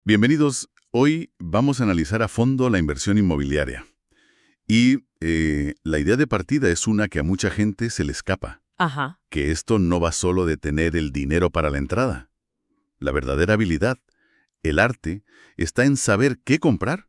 Bienvenidos. Hoy vamos a analizar a fondo la inversión inmobiliaria. Y la idea de partida es una que a mucha gente se le escapa, Ajá, que esto no va solo de tener el dinero para la entrada. La verdadera habilidad, el arte, está en saber qué comprar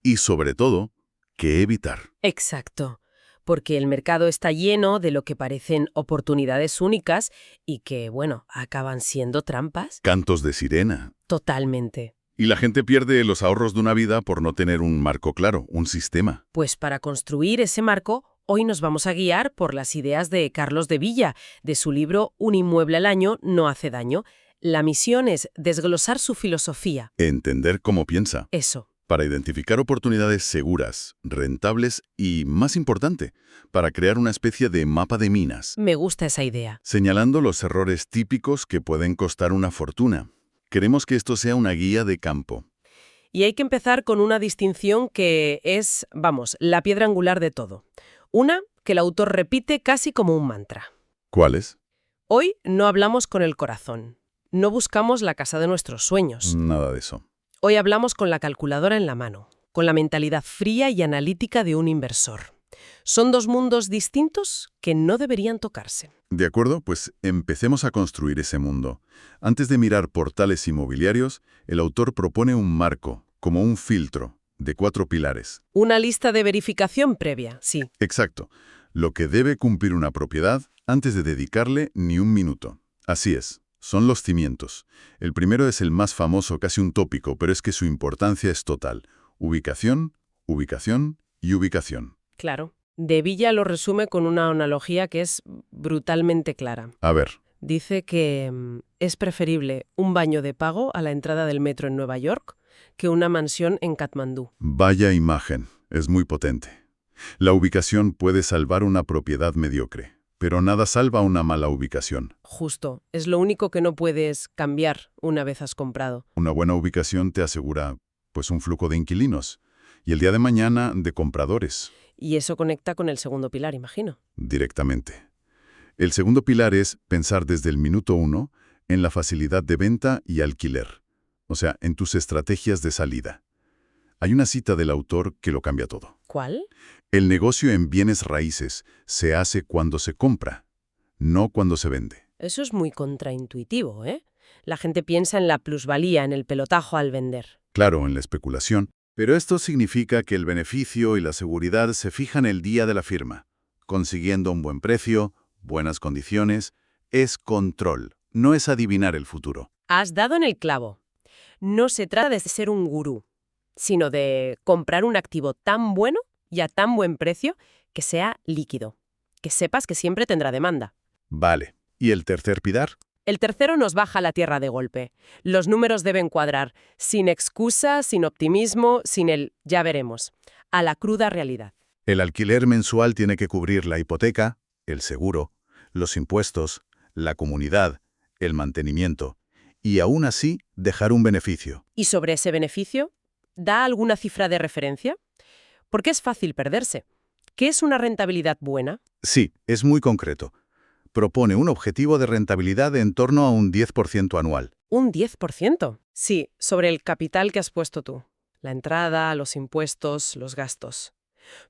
y, sobre todo, qué evitar. exacto. Porque el mercado está lleno de lo que parecen oportunidades únicas y que, bueno, acaban siendo trampas. Cantos de sirena. Totalmente. Y la gente pierde los ahorros de una vida por no tener un marco claro, un sistema. Pues para construir ese marco, hoy nos vamos a guiar por las ideas de Carlos de Villa, de su libro Un inmueble al año no hace daño. La misión es desglosar su filosofía. Entender cómo piensa, Eso. para identificar oportunidades seguras, rentables y, más importante, para crear una especie de mapa de minas, Me gusta esa idea. señalando los errores típicos que pueden costar una fortuna. Queremos que esto sea una guía de campo. Y hay que empezar con una distinción que es, vamos, la piedra angular de todo. Una que el autor repite casi como un mantra. ¿Cuáles? Hoy no hablamos con el corazón. No buscamos la casa de nuestros sueños. Nada de eso. Hoy hablamos con la calculadora en la mano, con la mentalidad fría y analítica de un inversor. Son dos mundos distintos que no deberían tocarse. De acuerdo, pues empecemos a construir ese mundo. Antes de mirar portales inmobiliarios, el autor propone un marco, como un filtro, de 4 pilares. Una lista de verificación previa, sí. Exacto. Lo que debe cumplir una propiedad antes de dedicarle ni un minuto. Así es. Son los cimientos. El primero es el más famoso, casi un tópico, pero es que su importancia es total. Ubicación, ubicación y ubicación. Claro. De Villa lo resume con una analogía que es brutalmente clara. A ver, Dice que es preferible un baño de pago a la entrada del metro en Nueva York que una mansión en Katmandú. vaya imagen. Es muy potente. La ubicación puede salvar una propiedad mediocre, pero nada salva una mala ubicación. Justo, es lo único que no puedes cambiar una vez has comprado. Una buena ubicación te asegura, pues, un flujo de inquilinos. Y el día de mañana, de compradores, Y eso conecta con el segundo pilar, imagino. directamente. El segundo pilar es pensar desde el minuto 1 en la facilidad de venta y alquiler, o sea, en tus estrategias de salida. Hay una cita del autor que lo cambia todo. ¿Cuál? El negocio en bienes raíces se hace cuando se compra, no cuando se vende. Eso es muy contraintuitivo, ¿eh? La gente piensa en la plusvalía, en el pelotajo al vender. Claro, en la especulación, pero esto significa que el beneficio y la seguridad se fijan el día de la firma, consiguiendo un buen precio, buenas condiciones. Es control, no es adivinar el futuro. Has dado en el clavo. No se trata de ser un gurú, sino de comprar un activo tan bueno y a tan buen precio que sea líquido, que sepas que siempre tendrá demanda. Vale. ¿Y el tercer pilar? El tercero nos baja a la tierra de golpe. Los números deben cuadrar, sin excusa, sin optimismo, sin el ya veremos, a la cruda realidad. El alquiler mensual tiene que cubrir la hipoteca, el seguro, los impuestos, la comunidad, el mantenimiento, y aún así dejar un beneficio. ¿Y sobre ese beneficio? ¿Da alguna cifra de referencia? Porque es fácil perderse. ¿Qué es una rentabilidad buena? Sí, es muy concreto. Propone un objetivo de rentabilidad de en torno a un 10% anual. ¿Un 10%? Sí, sobre el capital que has puesto tú. La entrada, los impuestos, los gastos.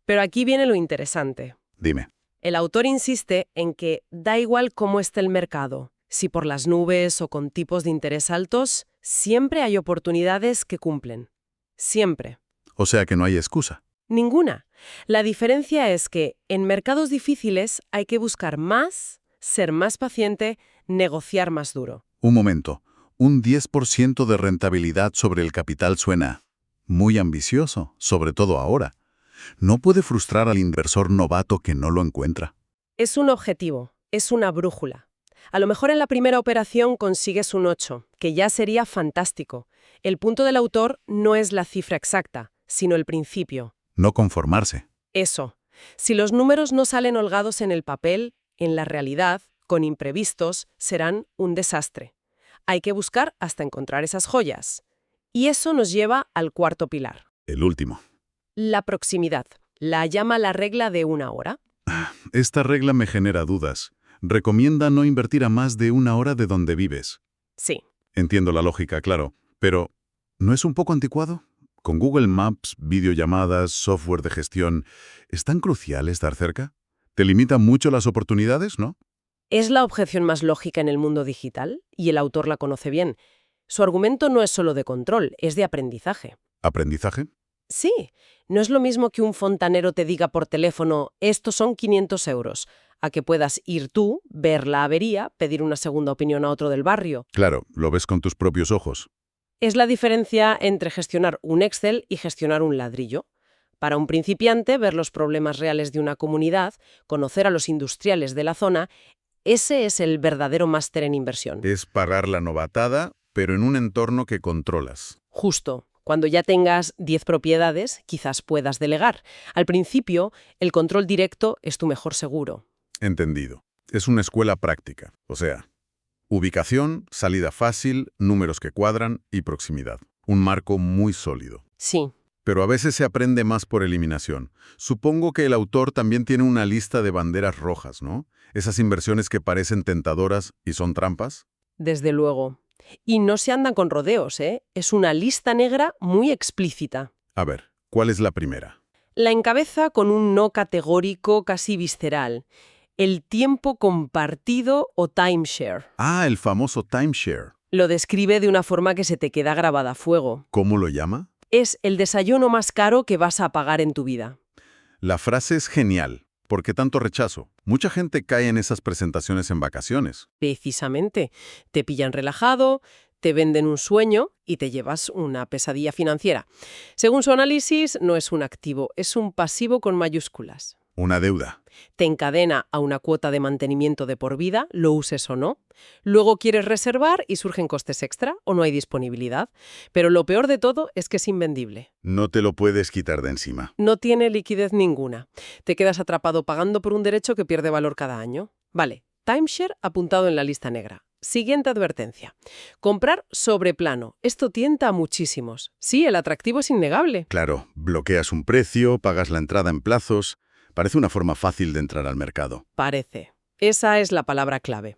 Pero aquí viene lo interesante. Dime. El autor insiste en que da igual cómo esté el mercado, si por las nubes o con tipos de interés altos, siempre hay oportunidades que cumplen. Siempre. O sea que no hay excusa. Ninguna. La diferencia es que en mercados difíciles hay que buscar más, ser más paciente, negociar más duro. Un momento. Un 10% de rentabilidad sobre el capital suena muy ambicioso, sobre todo ahora. No puede frustrar al inversor novato que no lo encuentra. Es un objetivo, es una brújula. A lo mejor en la primera operación consigues un 8, que ya sería fantástico. El punto del autor no es la cifra exacta, sino el principio. No conformarse. Eso. Si los números no salen holgados en el papel, en la realidad, con imprevistos, serán un desastre. Hay que buscar hasta encontrar esas joyas. Y eso nos lleva al cuarto pilar. El último. La proximidad. La llama la regla de una hora. Esta regla me genera dudas. Recomienda no invertir a más de 1 hora de donde vives. Sí. Entiendo la lógica, claro, pero ¿No es un poco anticuado? Con Google Maps, videollamadas, software de gestión, ¿es tan crucial estar cerca? ¿Te limita mucho las oportunidades, no? Es la objeción más lógica en el mundo digital, y el autor la conoce bien. Su argumento no es solo de control, es de aprendizaje. ¿Aprendizaje? Sí, no es lo mismo que un fontanero te diga por teléfono, estos son 500 euros, a que puedas ir tú, ver la avería, pedir una segunda opinión a otro del barrio. Claro, lo ves con tus propios ojos. Es la diferencia entre gestionar un Excel y gestionar un ladrillo. Para un principiante, ver los problemas reales de una comunidad, conocer a los industriales de la zona, ese es el verdadero máster en inversión. Es pagar la novatada, pero en un entorno que controlas. Justo. Cuando ya tengas 10 propiedades, quizás puedas delegar. Al principio, el control directo es tu mejor seguro. Entendido. Es una escuela práctica. O sea, ubicación, salida fácil, números que cuadran y proximidad. Un marco muy sólido. Sí, Pero a veces se aprende más por eliminación. Supongo que el autor también tiene una lista de banderas rojas, ¿no? Esas inversiones que parecen tentadoras y son trampas. desde luego. Y no se andan con rodeos, ¿eh? Es una lista negra muy explícita. A ver, ¿cuál es la primera? La encabeza con un no categórico casi visceral. El tiempo compartido o timeshare. Ah, el famoso timeshare. Lo describe de una forma que se te queda grabada a fuego. ¿Cómo lo llama? Es el desayuno más caro que vas a pagar en tu vida. La frase es genial. ¿Por qué tanto rechazo? Mucha gente cae en esas presentaciones en vacaciones. Precisamente. Te pillan relajado, te venden un sueño y te llevas una pesadilla financiera. Según su análisis, no es un activo, es un pasivo con mayúsculas. Una deuda. Te encadena a una cuota de mantenimiento de por vida, lo uses o no. Luego quieres reservar y surgen costes extra o no hay disponibilidad. Pero lo peor de todo es que es invendible. No te lo puedes quitar de encima. No tiene liquidez ninguna. Te quedas atrapado pagando por un derecho que pierde valor cada año. Vale, timeshare apuntado en la lista negra. Siguiente advertencia. Comprar sobre plano. Esto tienta a muchísimos. Sí, el atractivo es innegable. Claro, bloqueas un precio, pagas la entrada en plazos. Parece una forma fácil de entrar al mercado. Parece. Esa es la palabra clave.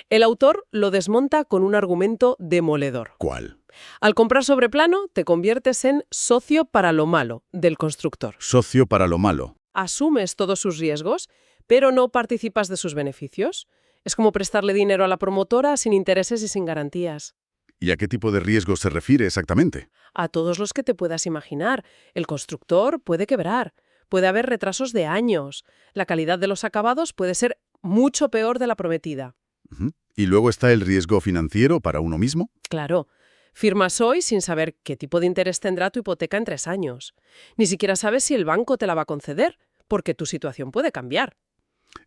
El autor lo desmonta con un argumento demoledor. ¿Cuál? Al comprar sobre plano, te conviertes en socio para lo malo del constructor. Socio para lo malo. Asumes todos sus riesgos, pero no participas de sus beneficios. Es como prestarle dinero a la promotora sin intereses y sin garantías. ¿Y a qué tipo de riesgo se refiere exactamente? A todos los que te puedas imaginar. El constructor puede quebrar. Puede haber retrasos de años. La calidad de los acabados puede ser mucho peor de la prometida. Ujú. ¿Y luego está el riesgo financiero para uno mismo? Claro, firmas hoy sin saber qué tipo de interés tendrá tu hipoteca en 3 años. Ni siquiera sabes si el banco te la va a conceder, porque tu situación puede cambiar.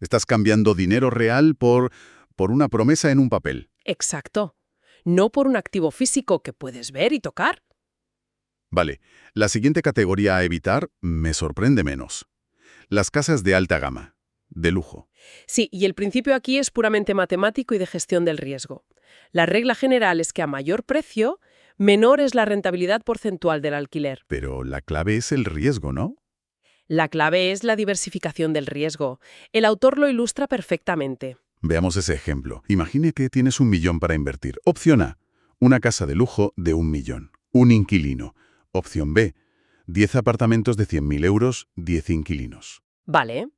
Estás cambiando dinero real por una promesa en un papel. Exacto. No por un activo físico que puedes ver y tocar. Vale, la siguiente categoría a evitar me sorprende menos. Las casas de alta gama, de lujo. Sí, y el principio aquí es puramente matemático y de gestión del riesgo. La regla general es que a mayor precio, menor es la rentabilidad porcentual del alquiler. Pero la clave es el riesgo, ¿no? La clave es la diversificación del riesgo. El autor lo ilustra perfectamente. Veamos ese ejemplo. Imagine que tienes 1.000.000 para invertir. Opción A, una casa de lujo de 1.000.000. Un inquilino. Opción B, 10 apartamentos de 100.000 euros, 10 inquilinos. Vale.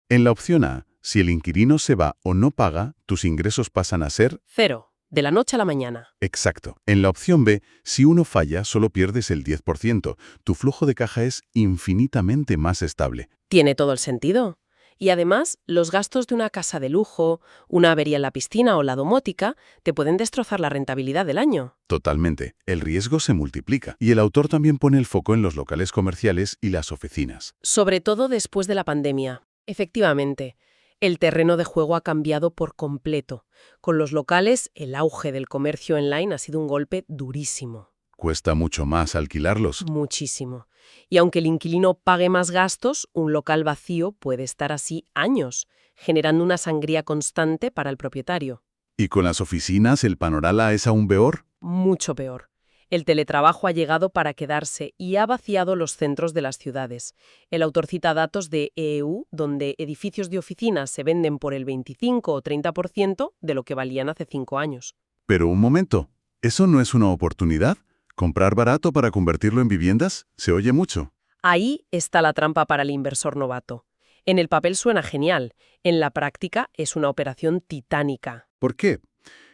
En la opción A, si el inquilino se va o no paga, tus ingresos pasan a ser 0. De la noche a la mañana. exacto. En la opción B, si uno falla, solo pierdes el 10%. Tu flujo de caja es infinitamente más estable. Tiene todo el sentido. Y además, los gastos de una casa de lujo, una avería en la piscina o la domótica, te pueden destrozar la rentabilidad del año. Totalmente. El riesgo se multiplica. Y el autor también pone el foco en los locales comerciales y las oficinas. Sobre todo después de la pandemia. Efectivamente, el terreno de juego ha cambiado por completo. Con los locales, el auge del comercio online ha sido un golpe durísimo. Cuesta mucho más alquilarlos. Muchísimo. Y aunque el inquilino pague más gastos, un local vacío puede estar así años, generando una sangría constante para el propietario. Y con las oficinas el panorama es aún peor. Mucho peor. El teletrabajo ha llegado para quedarse y ha vaciado los centros de las ciudades. El autor cita datos de EU, donde edificios de oficinas se venden por el 25 o 30% de lo que valían hace 5 años. Pero un momento, ¿eso no es una oportunidad? ¿Comprar barato para convertirlo en viviendas? Se oye mucho. Ahí está la trampa para el inversor novato. En el papel suena genial, en la práctica es una operación titánica. ¿Por qué?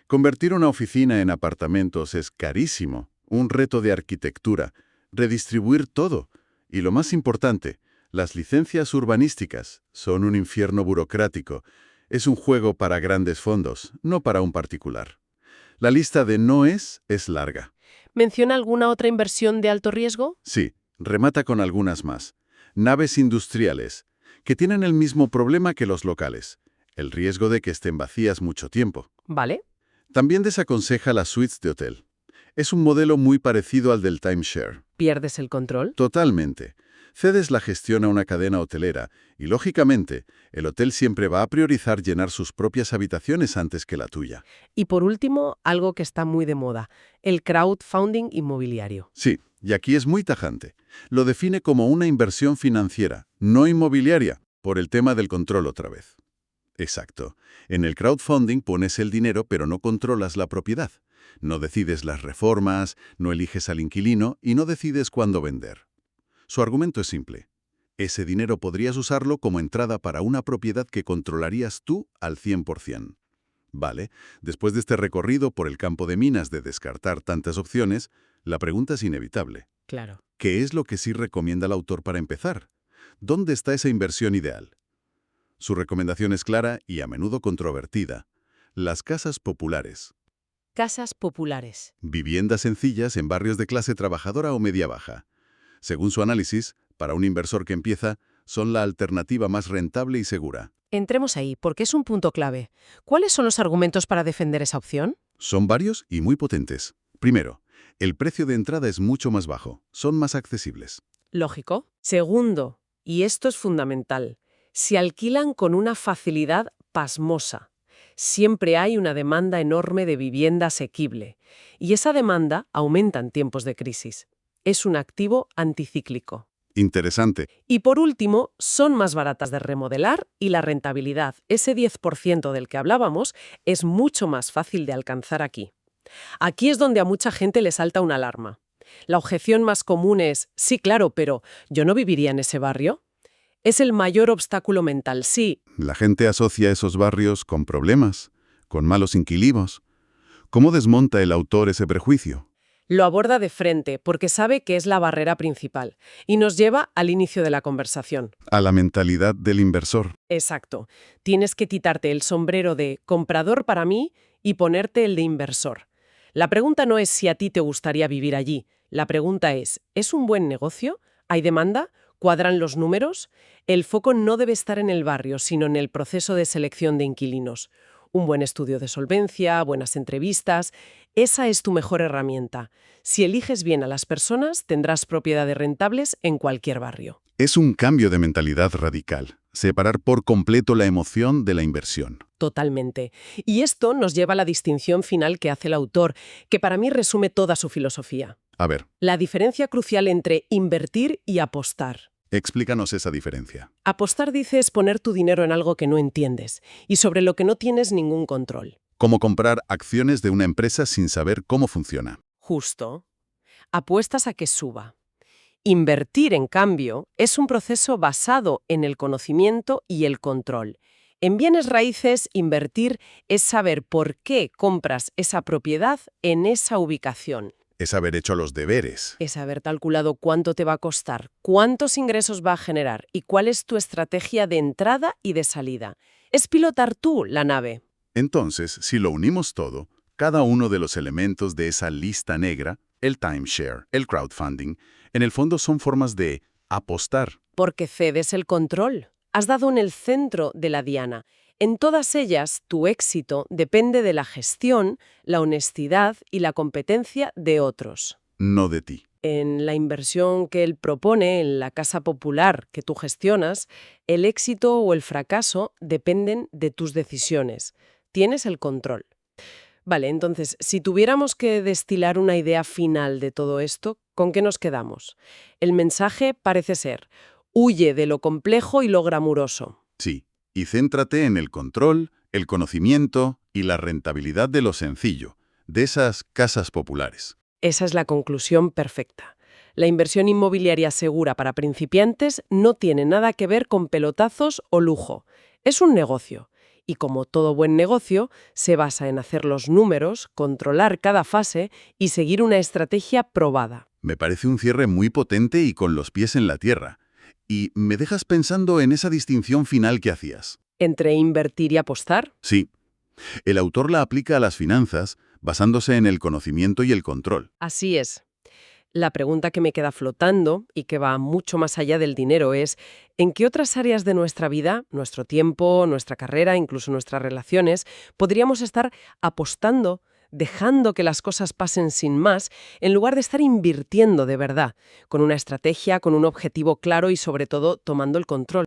Convertir una oficina en apartamentos es carísimo, un reto de arquitectura, redistribuir todo. Y lo más importante, las licencias urbanísticas son un infierno burocrático. Es un juego para grandes fondos, no para un particular. La lista de no es larga. ¿Menciona alguna otra inversión de alto riesgo? Sí, remata con algunas más. Naves industriales, que tienen el mismo problema que los locales, el riesgo de que estén vacías mucho tiempo. Vale. También desaconseja las suites de hotel. Es un modelo muy parecido al del timeshare. ¿Pierdes el control? Totalmente. Cedes la gestión a una cadena hotelera y, lógicamente, el hotel siempre va a priorizar llenar sus propias habitaciones antes que la tuya. Y por último, algo que está muy de moda, el crowdfunding inmobiliario. Sí, y aquí es muy tajante. Lo define como una inversión financiera, no inmobiliaria, por el tema del control otra vez. Exacto. En el crowdfunding pones el dinero pero no controlas la propiedad. No decides las reformas, no eliges al inquilino y no decides cuándo vender. Su argumento es simple. Ese dinero podrías usarlo como entrada para una propiedad que controlarías tú al 100%. Vale, después de este recorrido por el campo de minas de descartar tantas opciones, la pregunta es inevitable. Claro. ¿Qué es lo que sí recomienda el autor para empezar? ¿Dónde está esa inversión ideal? Su recomendación es clara y a menudo controvertida. Las casas populares. Casas populares. Viviendas sencillas en barrios de clase trabajadora o media-baja. Según su análisis, para un inversor que empieza, son la alternativa más rentable y segura. Entremos ahí, porque es un punto clave. ¿Cuáles son los argumentos para defender esa opción? Son varios y muy potentes. Primero, el precio de entrada es mucho más bajo, son más accesibles. Lógico. Segundo, y esto es fundamental, se alquilan con una facilidad pasmosa. Siempre hay una demanda enorme de vivienda asequible, y esa demanda aumenta en tiempos de crisis. Es un activo anticíclico. Interesante. Y por último, son más baratas de remodelar y la rentabilidad, ese 10% del que hablábamos, es mucho más fácil de alcanzar aquí. Aquí es donde a mucha gente le salta una alarma. La objeción más común es, sí, claro, pero ¿yo no viviría en ese barrio? Es el mayor obstáculo mental, sí. La gente asocia esos barrios con problemas, con malos inquilinos. ¿Cómo desmonta el autor ese prejuicio? Lo aborda de frente porque sabe que es la barrera principal y nos lleva al inicio de la conversación. A la mentalidad del inversor. Exacto. Tienes que quitarte el sombrero de comprador para mí y ponerte el de inversor. La pregunta no es si a ti te gustaría vivir allí. La pregunta ¿es un buen negocio? ¿Hay demanda? ¿Cuadran los números? El foco no debe estar en el barrio, sino en el proceso de selección de inquilinos. Un buen estudio de solvencia, buenas entrevistas. Esa es tu mejor herramienta. Si eliges bien a las personas, tendrás propiedades rentables en cualquier barrio. Es un cambio de mentalidad radical. Separar por completo la emoción de la inversión. Totalmente. Y esto nos lleva a la distinción final que hace el autor, que para mí resume toda su filosofía. A ver, La diferencia crucial entre invertir y apostar. explícanos esa diferencia. Apostar, dice, es poner tu dinero en algo que no entiendes y sobre lo que no tienes ningún control. Como comprar acciones de una empresa sin saber cómo funciona. Justo. Apuestas a que suba. Invertir, en cambio, es un proceso basado en el conocimiento y el control. En bienes raíces, invertir es saber por qué compras esa propiedad en esa ubicación. Es haber hecho los deberes. Es haber calculado cuánto te va a costar, cuántos ingresos va a generar y cuál es tu estrategia de entrada y de salida. Es pilotar tú la nave. Entonces, si lo unimos todo, cada uno de los elementos de esa lista negra, el timeshare, el crowdfunding, en el fondo son formas de apostar. Porque cedes el control. Has dado en el centro de la diana. En todas ellas, tu éxito depende de la gestión, la honestidad y la competencia de otros. No de ti. En la inversión que él propone, en la casa popular que tú gestionas, el éxito o el fracaso dependen de tus decisiones. Tienes el control. Vale, entonces, si tuviéramos que destilar una idea final de todo esto, ¿con qué nos quedamos? El mensaje parece ser: huye de lo complejo y lo glamuroso. Sí, y céntrate en el control, el conocimiento y la rentabilidad de lo sencillo, de esas casas populares. Esa es la conclusión perfecta. La inversión inmobiliaria segura para principiantes no tiene nada que ver con pelotazos o lujo. Es un negocio. Y como todo buen negocio, se basa en hacer los números, controlar cada fase y seguir una estrategia probada. Me parece un cierre muy potente y con los pies en la tierra. Y me dejas pensando en esa distinción final que hacías. ¿Entre invertir y apostar? Sí, el autor la aplica a las finanzas basándose en el conocimiento y el control. Así es. La pregunta que me queda flotando y que va mucho más allá del dinero es ¿en qué otras áreas de nuestra vida, nuestro tiempo, nuestra carrera, incluso nuestras relaciones, podríamos estar apostando, dejando que las cosas pasen sin más, en lugar de estar invirtiendo de verdad, con una estrategia, con un objetivo claro y sobre todo tomando el control?